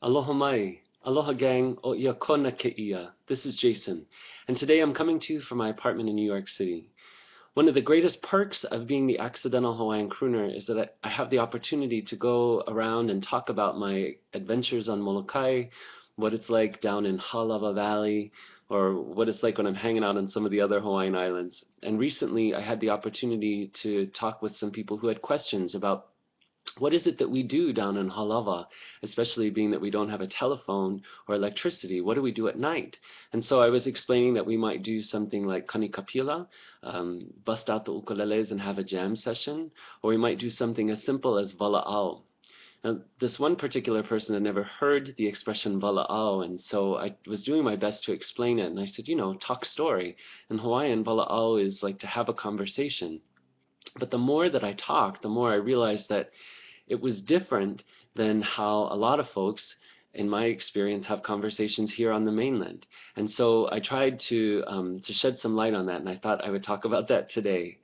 Aloha mai. Aloha gang o ia kona ke ia. This is Jason, and today I'm coming to you from my apartment in New York City. One of the greatest perks of being the accidental Hawaiian crooner is that I have the opportunity to go around and talk about my adventures on Molokai, what it's like down in Halawa Valley, or what it's like when I'm hanging out on some of the other Hawaiian islands. And recently I had the opportunity to talk with some people who had questions about what is it that we do down in Halawa, especially being that we don't have a telephone or electricity? What do we do at night? And so I was explaining that we might do something like kanikapila, bust out the ukuleles and have a jam session, or we might do something as simple as WALAAU. Now, this one particular person had never heard the expression WALAAU, and so I was doing my best to explain it, and I said, talk story. In Hawaiian, WALAAU is like to have a conversation. But the more that I talked, the more I realized that it was different than how a lot of folks, in my experience, have conversations here on the mainland. And so I tried to shed some light on that, and I thought I would talk about that today.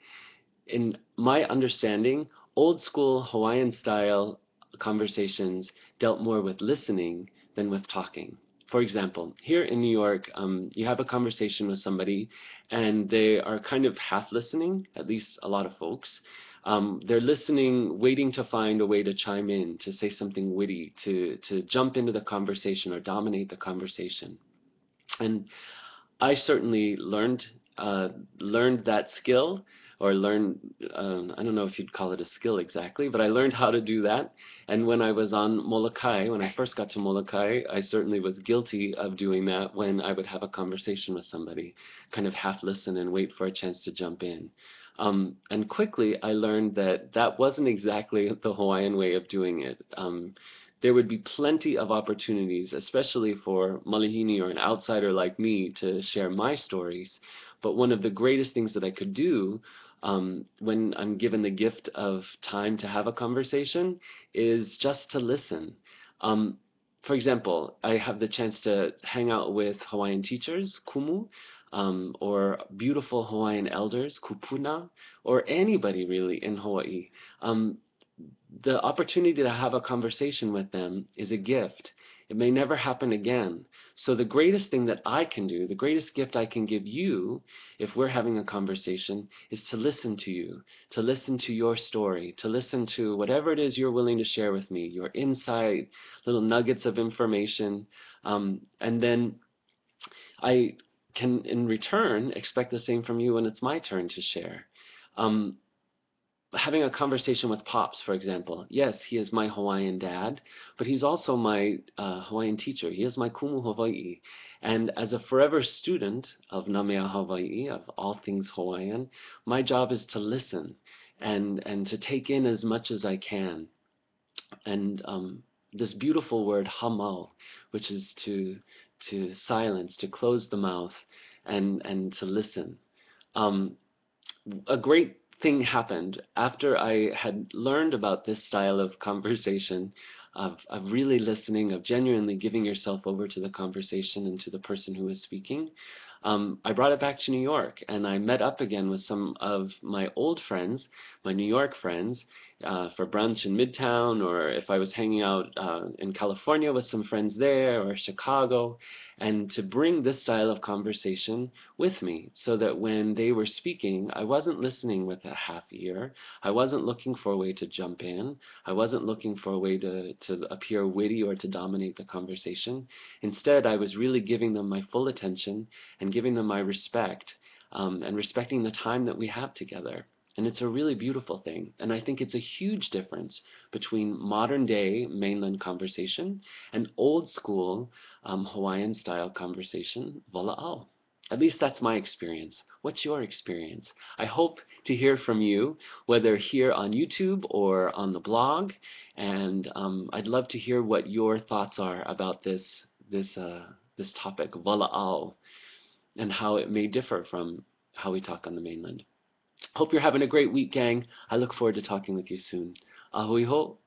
In my understanding, old school Hawaiian-style conversations dealt more with listening than with talking. For example, here in New York, you have a conversation with somebody and they are kind of half listening, at least a lot of folks. They're listening, waiting to find a way to chime in, to say something witty, to jump into the conversation or dominate the conversation. And I certainly learned that skill, or learned, I don't know if you'd call it a skill exactly, but I learned how to do that. And when I was on Molokai, when I first got to Molokai, I certainly was guilty of doing that when I would have a conversation with somebody, kind of half listen and wait for a chance to jump in. And quickly I learned that that wasn't exactly the Hawaiian way of doing it. There would be plenty of opportunities, especially for Malihini or an outsider like me, to share my stories. But one of the greatest things that I could do when I'm given the gift of time to have a conversation is just to listen. For example, I have the chance to hang out with Hawaiian teachers, kumu, or beautiful Hawaiian elders, kupuna, or anybody really in Hawaii. The opportunity to have a conversation with them is a gift. It may never happen again. So the greatest thing that I can do, the greatest gift I can give you if we're having a conversation, is to listen to you, to listen to your story, to listen to whatever it is you're willing to share with me, your insight, little nuggets of information, and then I can, in return, expect the same from you when it's my turn to share. Having a conversation with Pops, for example. Yes, he is my Hawaiian dad, but he's also my Hawaiian teacher. He is my kumu Hawaii. And as a forever student of Namea Hawaii, of all things Hawaiian, my job is to listen and to take in as much as I can. And this beautiful word hamau, which is to silence, to close the mouth, and to listen. A great thing happened after I had learned about this style of conversation, of really listening, of genuinely giving yourself over to the conversation and to the person who is speaking. I brought it back to New York, and I met up again with some of my old friends, my New York friends, for brunch in Midtown, or if I was hanging out in California with some friends there, or Chicago, and to bring this style of conversation with me so that when they were speaking, I wasn't listening with a half ear. I wasn't looking for a way to jump in. I wasn't looking for a way to appear witty or to dominate the conversation. Instead, I was really giving them my full attention and giving them my respect, and respecting the time that we have together. And it's a really beautiful thing. And I think it's a huge difference between modern day mainland conversation and old school Hawaiian style conversation, WALAAU. At least that's my experience. What's your experience? I hope to hear from you, whether here on YouTube or on the blog. And I'd love to hear what your thoughts are about this topic, WALAAU, and how it may differ from how we talk on the mainland. Hope you're having a great week, gang. I look forward to talking with you soon. Ahui ho.